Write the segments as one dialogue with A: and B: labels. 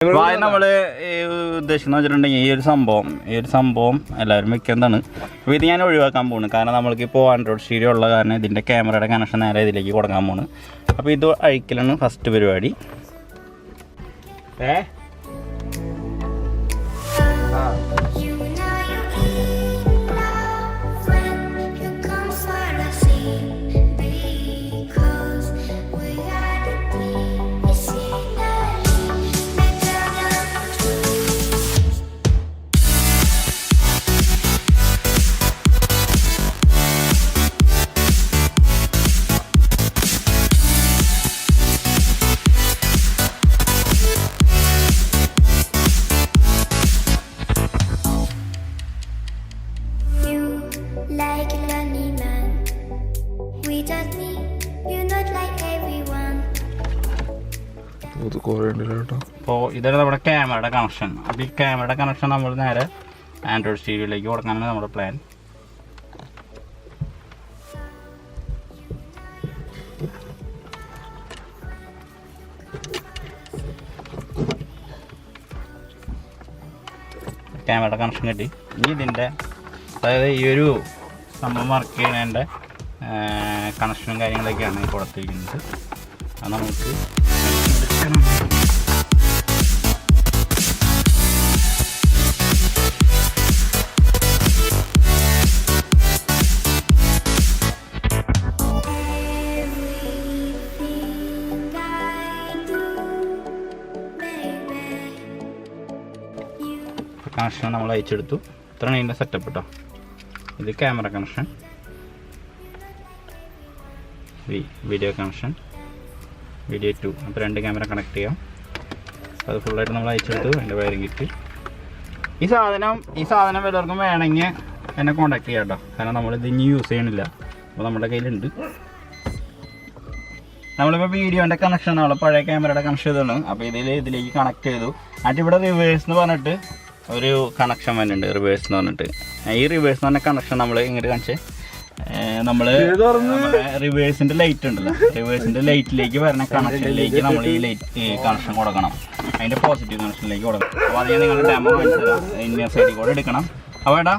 A: നമ്മൾ ഉദ്ദേശിക്കുന്ന വെച്ചിട്ടുണ്ടെങ്കിൽ ഈ ഒരു സംഭവം എല്ലാവരും വെക്കുന്നതാണ്. അപ്പോൾ ഇത് ഞാൻ ഒഴിവാക്കാൻ പോകുന്നു. കാരണം നമ്മൾക്കിപ്പോൾ ആൻഡ്രോയിഡ് സ്റ്റീരിയോ ഉള്ള കാരണം ഇതിൻ്റെ ക്യാമറയുടെ കണക്ഷൻ നേരെ ഇതിലേക്ക് കൊടുക്കാൻ പോകുന്നു. അപ്പോൾ ഇത് അഴിക്കലാണ് ഫസ്റ്റ് പരിപാടി. അപ്പോൾ ഇതാണ് നമ്മുടെ ക്യാമറയുടെ കണക്ഷൻ. അപ്പോൾ ഈ ക്യാമറയുടെ കണക്ഷൻ നമ്മൾ നേരെ ആൻഡ്രോയിഡ് സ്റ്റീരിയോയിലേക്ക് കൊടുക്കാനാണ് നമ്മുടെ പ്ലാൻ. ക്യാമറയുടെ കണക്ഷൻ കിട്ടി. ഇനി ഇതിൻ്റെ അതായത് ഈ ഒരു സംഭവം വർക്ക് ചെയ്യുന്നതിൻ്റെ കണക്ഷനും കാര്യങ്ങളൊക്കെയാണ് കൊടുത്തിരിക്കുന്നത്. അത് നമുക്ക് കണക്ഷൻ നമ്മൾ അയച്ചെടുത്തു. ഇത്രയാണ് ഇതിൻ്റെ സെറ്റപ്പ് കേട്ടോ. ഇത് camera connection, video connection, video 2. അപ്പോൾ 2 ക്യാമറ കണക്ട് ചെയ്യാം. അത് ഫുള്ളായിട്ട് നമ്മൾ അയച്ചെടുത്തു. അതിൻ്റെ വയറിങ് കിട്ടി. ഈ സാധനം എല്ലാവർക്കും വേണമെങ്കിൽ എന്നെ കോൺടാക്ട് ചെയ്യാം കേട്ടോ. കാരണം നമ്മളിത് ഇനി യൂസ് ചെയ്യണില്ല. അപ്പോൾ നമ്മുടെ കയ്യിലുണ്ട്. നമ്മളിപ്പോൾ വീഡിയോൻ്റെ കണക്ഷൻ നമ്മൾ പഴയ ക്യാമറയുടെ കണക്ഷൻ ചെയ്താണ്. അപ്പോൾ ഇതിലേക്ക് കണക്ട് ചെയ്തു. എന്നിട്ട് ഇവിടെ റിവേഴ്സ് എന്ന് പറഞ്ഞിട്ട് ഒരു കണക്ഷൻ വരുന്നുണ്ട്. റിവേഴ്സ് എന്ന് പറഞ്ഞിട്ട് ഈ റിവേഴ്സ് എന്ന് പറഞ്ഞ കണക്ഷൻ നമ്മൾ ഇങ്ങോട്ട് കാണിച്ച് നമ്മൾ റിവേഴ്സിൻ്റെ ലൈറ്റ് ഉണ്ടല്ലോ, റിവേഴ്സിൻ്റെ ലൈറ്റിലേക്ക് വരുന്ന കണക്ഷനിലേക്ക് നമ്മൾ ഈ കണക്ഷൻ കൊടുക്കണം. അതിൻ്റെ പോസിറ്റീവ് കണക്ഷനിലേക്ക് കൊടുക്കണം. അപ്പോൾ അത് ഞാൻ നിങ്ങളുടെ ഡെമോ മനസ്സിലാക്കാം. ഇന്ന സൈഡിൽ കൂടെ എടുക്കണം. അപ്പോൾ ഏടാ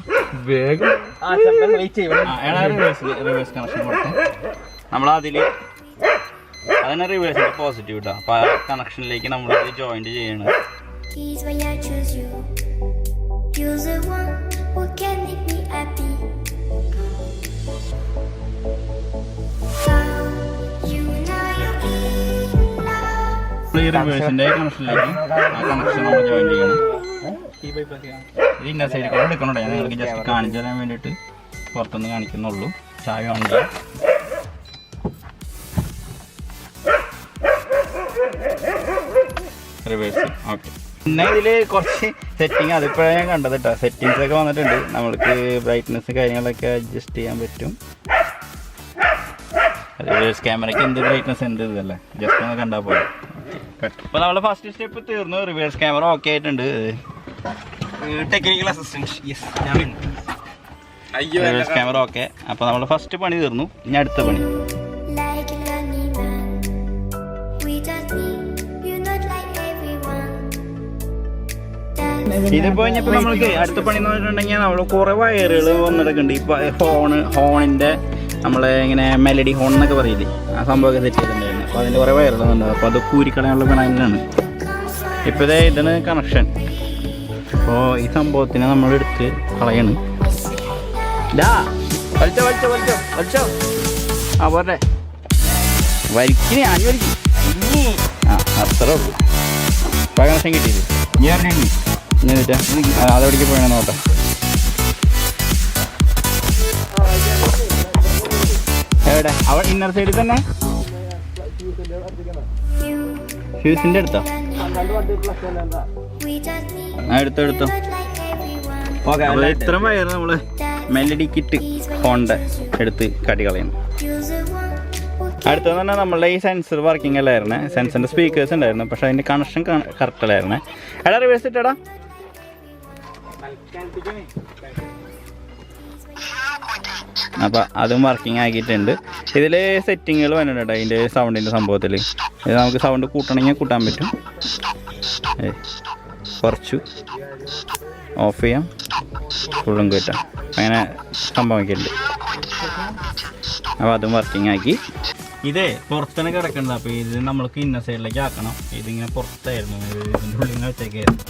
A: വേഗം റിവേഴ്സ് കണക്ഷൻ കൊടുത്ത് നമ്മൾ അതന്നെ റിവേഴ്സിൻ്റെ പോസിറ്റീവ് കിട്ടുക. അപ്പോൾ ആ കണക്ഷനിലേക്ക് നമ്മളിത് ജോയിൻറ്റ് ചെയ്യണം. റിവേഴ്സിൻ്റെ കണക്ഷനിലേക്ക് ആ കണക്ഷൻ നമ്മൾ ജോയിൻ ചെയ്യണം. ഇത് ഇന്ന സൈഡിൽ കൂടെ എടുക്കണുണ്ടോ. ഞാൻ നിങ്ങൾക്ക് ജസ്റ്റ് കാണിച്ചു തരാൻ വേണ്ടിയിട്ട് പുറത്തുനിന്ന് കാണിക്കുന്നുള്ളൂ. ചായ ഓൺ ചെയ്യാം. Reverse okay. പിന്നെ ഇതിൽ കുറച്ച് സെറ്റിങ് അതിപ്പോഴാണ് ഞാൻ കണ്ടത് കേട്ടോ. സെറ്റിങ്സ് ഒക്കെ വന്നിട്ടുണ്ട്. നമ്മൾക്ക് ബ്രൈറ്റ്നസ് കാര്യങ്ങളൊക്കെ അഡ്ജസ്റ്റ് ചെയ്യാൻ പറ്റും. റിവേഴ്സ് ക്യാമറയ്ക്ക് എന്ത് ബ്രൈറ്റ്നസ് എന്ത് ഇതല്ലേ, ജസ്റ്റ് ഒന്ന് കണ്ടാൽ പോലെ. അപ്പോൾ നമ്മൾ ഫസ്റ്റ് സ്റ്റെപ്പ് തീർന്നു. റിവേഴ്സ് ക്യാമറ ഓക്കെ ആയിട്ടുണ്ട്.
B: Technical assistance
A: reverse camera okay. അപ്പോൾ നമ്മൾ ഫസ്റ്റ് പണി തീർന്നു. ഇനി അടുത്ത പണി. ഇതിപ്പോൾ ഇനിയിപ്പോൾ നമ്മൾക്ക് അടുത്ത പണി എന്ന് പറഞ്ഞിട്ടുണ്ടെങ്കിൽ നമ്മൾ കുറേ വയറുകൾ വന്നിടക്കുന്നുണ്ട്. ഇപ്പോൾ ഹോണിൻ്റെ നമ്മൾ ഇങ്ങനെ മെലഡി ഹോൺ എന്നൊക്കെ പറയില്ലേ, ആ സംഭവമൊക്കെ സെറ്റ് ചെയ്തിട്ടുണ്ടായിരുന്നു. അപ്പോൾ അതിൻ്റെ കുറേ വയറുകൾ വന്നിട്ടുണ്ട്. അപ്പോൾ അത് കൂരിക്കളയാനുള്ള പ്ലാനിലാണ്. ഇപ്പോൾ ഇതാണ് കണക്ഷൻ. അപ്പോൾ ഈ സംഭവത്തിനെ നമ്മളെടുത്ത് കളയാണ്. വലിച്ചോ ആ പോട്ടെ. വലിക്കിന് ഞാൻ വലിക്കും. അത്രേ ഉള്ളൂ. ഇപ്പോൾ കണക്ഷൻ കിട്ടിയത് അതെവിടേക്ക് പോയാണെന്ന് നോക്കാം. എവിടെ? അവൾ ഇന്നർ സൈഡിൽ തന്നെ ഫ്യൂസിൻ്റെ അടുത്തോ? എടുത്തോ. ഓക്കെ. അപ്പോൾ ഇത്ര വയർ നമ്മൾ മെലഡി കിറ്റ് ഹോണ്ട എടുത്ത് കാട്ടി കളയണം. അടുത്തെന്ന് പറഞ്ഞാൽ നമ്മളുടെ ഈ സെൻസർ വർക്കിംഗ് അല്ലായിരുന്നേ. സെൻസറിൻ്റെ സ്പീക്കേഴ്സ് ഉണ്ടായിരുന്നു, പക്ഷെ അതിൻ്റെ കണക്ഷൻ കറക്റ്റ് അല്ലായിരുന്നേ. എടാ റിവേഴ്സ് ഇട്ടടാ. അപ്പോൾ അതും വർക്കിംഗ് ആക്കിയിട്ടുണ്ട്. ഇതിൽ സെറ്റിങ്ങുകൾ വന്നിട്ടുണ്ട് അതിൻ്റെ സൗണ്ടിൻ്റെ സംഭവത്തിൽ. ഇത് നമുക്ക് സൗണ്ട് കൂട്ടണമെങ്കിൽ കൂട്ടാൻ പറ്റും. കുറച്ചു ഓഫ് ചെയ്യാം, ഫുള്ളും കയറ്റാം. അങ്ങനെ സംഭവിക്കുന്നുണ്ട്. അപ്പോൾ അതും വർക്കിംഗ് ആക്കി. ഇതേ പുറത്താണ് കിടക്കുന്നത്. അപ്പോൾ ഇത് നമ്മൾക്ക് ഇന്ന സൈഡിലേക്ക് ആക്കണം. ഇതിങ്ങനെ പുറത്തായിരുന്നു, ഇതിൻ്റെ ഉള്ളിൽ നിന്ന് വെച്ചേക്കായിരുന്നു.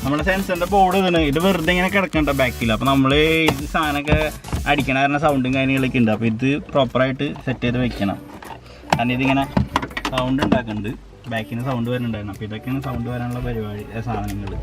A: നമ്മുടെ സെൻസറിൻ്റെ ബോർഡ് ഇതാണ്. ഇത് വെറുതെ ഇങ്ങനെ കിടക്കണ്ട ബാക്കിൽ. അപ്പോൾ നമ്മൾ ഇത് സാധനമൊക്കെ അടിക്കണ കാരണം സൗണ്ടും കാര്യങ്ങളൊക്കെ ഉണ്ട്. അപ്പോൾ ഇത് പ്രോപ്പറായിട്ട് സെറ്റ് ചെയ്ത് വെക്കണം. കാരണം ഇതിങ്ങനെ സൗണ്ട് ഉണ്ടാക്കുന്നുണ്ട്, ബാക്കിൽ നിന്ന് സൗണ്ട് വരുന്നുണ്ടായിരുന്നു. അപ്പോൾ ഇതൊക്കെയാണ് സൗണ്ട് വരാനുള്ള പരിപാടി സാധനങ്ങൾ.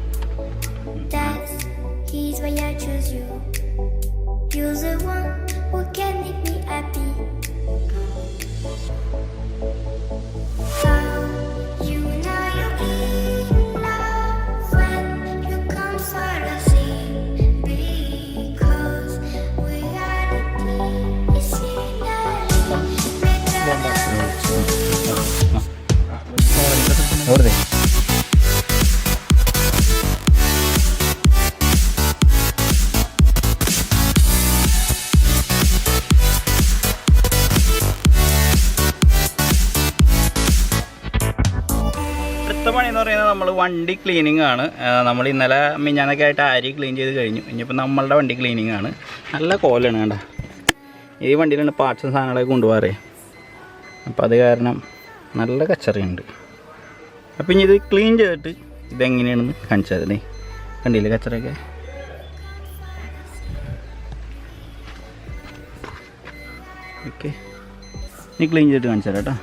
A: അടുത്ത പണി എന്ന് പറയുന്നത് നമ്മൾ വണ്ടി ക്ലീനിങ് ആണ്. നമ്മൾ ഇന്നലെ മിഞ്ഞാന്നൊക്കെ ആയിട്ട് അരി ക്ലീൻ ചെയ്ത് കഴിഞ്ഞു. ഇനിയിപ്പോൾ നമ്മളുടെ വണ്ടി ക്ലീനിങ് ആണ്. നല്ല കോലാണ് കണ്ട. ഈ വണ്ടിയിലാണ് പാർട്സും സാധനങ്ങളൊക്കെ കൊണ്ടുപോകാറേ. അപ്പോൾ അത് കാരണം നല്ല കച്ചറയുണ്ട്. അപ്പോൾ ഇനി ഇത് ക്ലീൻ ചെയ്തിട്ട് ഇതെങ്ങനെയാണെന്ന് കാണിച്ചത്. കണ്ടില്ലേ കച്ചറയൊക്കെ. ഓക്കെ, ഇനി ക്ലീൻ ചെയ്തിട്ട് കാണിച്ചു തരാം കേട്ടോ.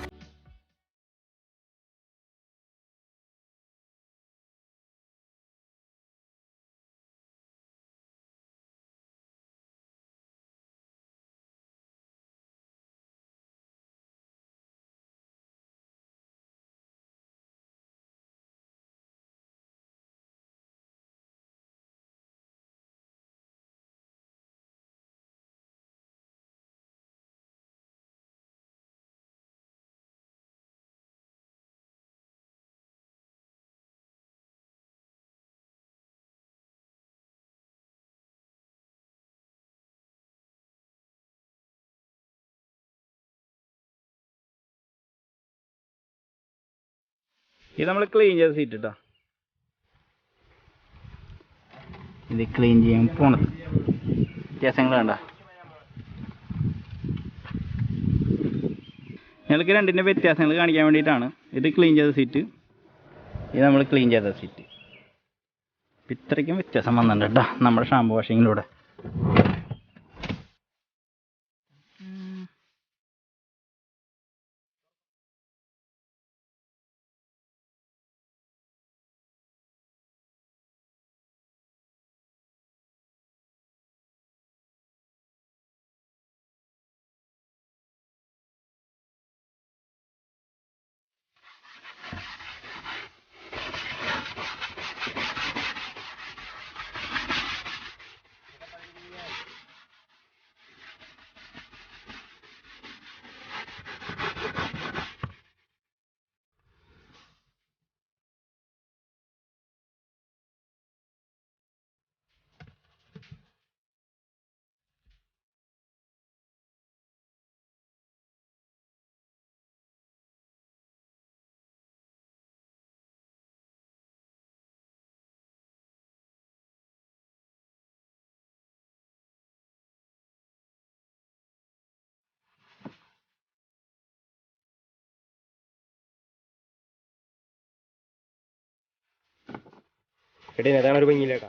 A: ഇത് നമ്മൾ ക്ലീൻ ചെയ്ത സീറ്റ് കേട്ടോ. ഇത് ക്ലീൻ ചെയ്യാൻ പോണത് വ്യത്യാസങ്ങൾ വേണ്ട. ഞങ്ങൾക്ക് രണ്ടിൻ്റെ വ്യത്യാസങ്ങൾ കാണിക്കാൻ വേണ്ടിയിട്ടാണ്. ഇത് ക്ലീൻ ചെയ്ത സീറ്റ്, ഇത് നമ്മൾ ക്ലീൻ ചെയ്ത സീറ്റ്. ഇത്രയ്ക്കും വ്യത്യാസം വന്നിട്ടുണ്ട് കേട്ടോ നമ്മുടെ ഷാമ്പു വാഷിങ്ങിലൂടെ.
B: എടേ അതാണ് ഒരു ഭംഗിയില്ലേട്ടാ.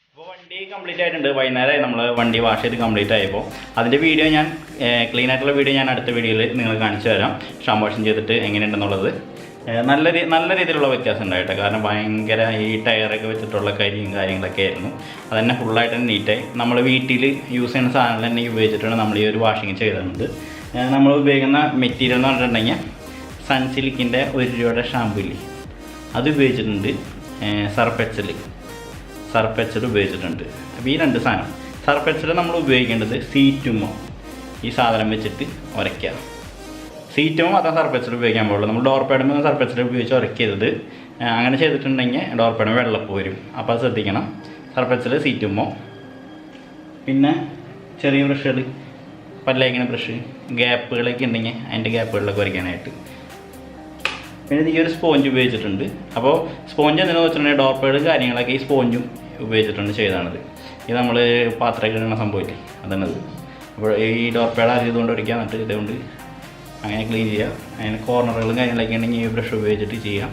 A: അപ്പോൾ വണ്ടി കംപ്ലീറ്റ് ആയിട്ടുണ്ട്. വൈകുന്നേരമായി നമ്മൾ വണ്ടി വാഷ് ചെയ്ത് കംപ്ലീറ്റ് ആയപ്പോൾ അതിൻ്റെ വീഡിയോ ഞാൻ ക്ലീൻ ആയിട്ടുള്ള വീഡിയോ ഞാൻ അടുത്ത വീഡിയോയിൽ നിങ്ങൾ കാണിച്ചു തരാം. ഷാമ്പ് വാഷിങ് ചെയ്തിട്ട് എങ്ങനെയുണ്ടെന്നുള്ളത്. നല്ല രീതിയിലുള്ള വ്യത്യാസം ഉണ്ടായിട്ട്. കാരണം ഭയങ്കര ഈ ടയറൊക്കെ വെച്ചിട്ടുള്ള കരിയും കാര്യങ്ങളൊക്കെ ആയിരുന്നു. അതന്നെ ഫുള്ളായിട്ട് തന്നെ നീറ്റായി. നമ്മൾ വീട്ടിൽ യൂസ് ചെയ്യുന്ന സാധനങ്ങൾ തന്നെ ഉപയോഗിച്ചിട്ടാണ് നമ്മൾ ഈ ഒരു വാഷിങ് ചെയ്തിട്ടുണ്ട്. നമ്മൾ ഉപയോഗിക്കുന്ന മെറ്റീരിയൽ എന്ന് പറഞ്ഞിട്ടുണ്ടെങ്കിൽ സൺസിൽക്കിൻ്റെ 1 രൂപയുടെ ഷാമ്പു ഇല്ലേ, അത് ഉപയോഗിച്ചിട്ടുണ്ട്. സർഫ് എക്സൽ ഉപയോഗിച്ചിട്ടുണ്ട്. അപ്പോൾ ഈ 2 സാധനം. സർഫ് എക്സൽ നമ്മൾ ഉപയോഗിക്കേണ്ടത് സീറ്റുമോ ഈ സാധനം വെച്ചിട്ട് ഉരയ്ക്കുക. സീറ്റുമോ മാത്രം സർഫ് എക്സൽ ഉപയോഗിക്കാൻ പാടുള്ളൂ. നമ്മൾ ഡോർ പാഡുമ്പോൾ സർഫ് എക്സൽ ഉപയോഗിച്ച് ഉരയ്ക്കരുത്. അങ്ങനെ ചെയ്തിട്ടുണ്ടെങ്കിൽ ഡോർ പാഡ് വെള്ളപ്പ് വരും. അപ്പോൾ അത് ശ്രദ്ധിക്കണം. സർഫെക്സിൽ സീറ്റുമ്മോ, പിന്നെ ചെറിയ ബ്രഷുകൾ, പല്ലേക്കുന്ന ബ്രഷ്, ഗ്യാപ്പുകളൊക്കെ ഉണ്ടെങ്കിൽ അതിൻ്റെ ഗ്യാപ്പുകളിലൊക്കെ വരയ്ക്കാനായിട്ട്. പിന്നെ ഈ ഒരു സ്പോഞ്ച് ഉപയോഗിച്ചിട്ടുണ്ട്. അപ്പോൾ സ്പോഞ്ച് എന്തിനാണെന്ന് വെച്ചിട്ടുണ്ടെങ്കിൽ ഡോർ പേഡ് കാര്യങ്ങളൊക്കെ ഈ സ്പോഞ്ചും ഉപയോഗിച്ചിട്ടുണ്ട് ചെയ്താണത്. ഇത് നമ്മൾ പാത്രമൊക്കെ ഇടുന്ന സംഭവമില്ലേ, അതാണത്. അപ്പോൾ ഈ ഡോർ പേഡ് ആദ്യം ഇതുകൊണ്ട് ഒരിക്കുക, എന്നിട്ട് ഇതുകൊണ്ട് അങ്ങനെ ക്ലീൻ ചെയ്യുക. അതിന് കോർണറുകളും കാര്യങ്ങളൊക്കെ ഉണ്ടെങ്കിൽ ഈ ബ്രഷ് ഉപയോഗിച്ചിട്ട് ചെയ്യാം.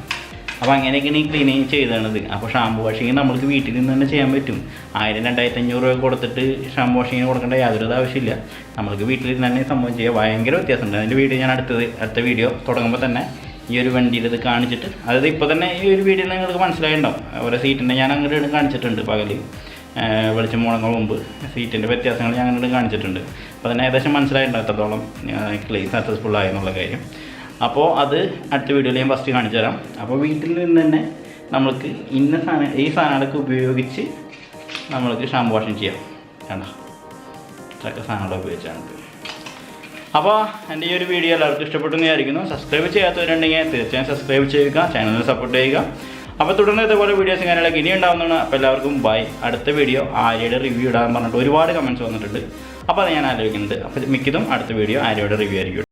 A: അപ്പോൾ അങ്ങനെയൊക്കെയാണ് ഈ ക്ലീനിങ് ചെയ്തത്. അപ്പോൾ ഷാമ്പു വാഷിങ് നമുക്ക് വീട്ടിൽ നിന്ന് തന്നെ ചെയ്യാൻ പറ്റും. 1000-2500 രൂപ കൊടുത്തിട്ട് ഷാമ്പു വാഷിങ്ങിന് കൊടുക്കേണ്ട യാതൊരു ആവശ്യമില്ല. നമുക്ക് വീട്ടിൽ നിന്ന് തന്നെ സംഭവം ചെയ്യാം. ഭയങ്കര വ്യത്യാസമുണ്ട്. അതിൻ്റെ വീഡിയോ ഞാൻ അടുത്ത വീഡിയോ തുടങ്ങുമ്പോൾ തന്നെ ഈ ഒരു വണ്ടിയിൽ ഇത് കാണിച്ചിട്ട്, അതായത് ഇപ്പോൾ തന്നെ ഈ ഒരു വീഡിയോയിൽ നിങ്ങൾക്ക് മനസ്സിലായിട്ടുണ്ടാവും. ഓരോ സീറ്റിൻ്റെ ഞാൻ അങ്ങോട്ട് കാണിച്ചിട്ടുണ്ട്. പകൽ വെളിച്ചം മുടങ്ങുന്ന മുമ്പ് സീറ്റിൻ്റെ വ്യത്യാസങ്ങൾ ഞാൻ അങ്ങോട്ട് കാണിച്ചിട്ടുണ്ട്. അപ്പോൾ തന്നെ ഏകദേശം മനസ്സിലായിട്ടുണ്ടാവും എത്രത്തോളം സക്സസ്ഫുൾ ആയെന്നുള്ള കാര്യം. അപ്പോൾ അത് അടുത്ത വീഡിയോയിൽ ഞാൻ ഫസ്റ്റ് കാണിച്ചു തരാം. അപ്പോൾ വീട്ടിൽ നിന്ന് തന്നെ നമ്മൾക്ക് ഈ സാധനങ്ങളൊക്കെ ഉപയോഗിച്ച് നമ്മൾക്ക് ഷാമ്പു വാഷിങ് ചെയ്യാം. കണ്ടോ, ഇത്രയൊക്കെ സാധനങ്ങളൊക്കെ ഉപയോഗിച്ചാണ്. അപ്പോൾ എൻ്റെ ഈ ഒരു വീഡിയോ എല്ലാവർക്കും ഇഷ്ടപ്പെട്ടെന്ന് വിചാരിക്കുന്നു. സബ്സ്ക്രൈബ് ചെയ്യാത്തവരുണ്ടെങ്കിൽ തീർച്ചയായും സബ്സ്ക്രൈബ് ചെയ്യുക, ചാനലിനെ സപ്പോർട്ട് ചെയ്യുക. അപ്പോൾ തുടർന്ന് ഇതേപോലെ വീഡിയോസും കാര്യങ്ങളൊക്കെ ഇനി ഉണ്ടാവുന്നതാണ്. അപ്പോൾ എല്ലാവർക്കും ബൈ. അടുത്ത വീഡിയോ ആര്യയുടെ റിവ്യൂ ഇടാൻ പറഞ്ഞിട്ട് ഒരുപാട് കമൻറ്റ്സ് വന്നിട്ടുണ്ട്. അപ്പോൾ അത് ഞാൻ ആലോചിക്കുന്നുണ്ട്. അപ്പോൾ മിക്കതും അടുത്ത വീഡിയോ ആര്യയുടെ റിവ്യൂ ആയിരിക്കും.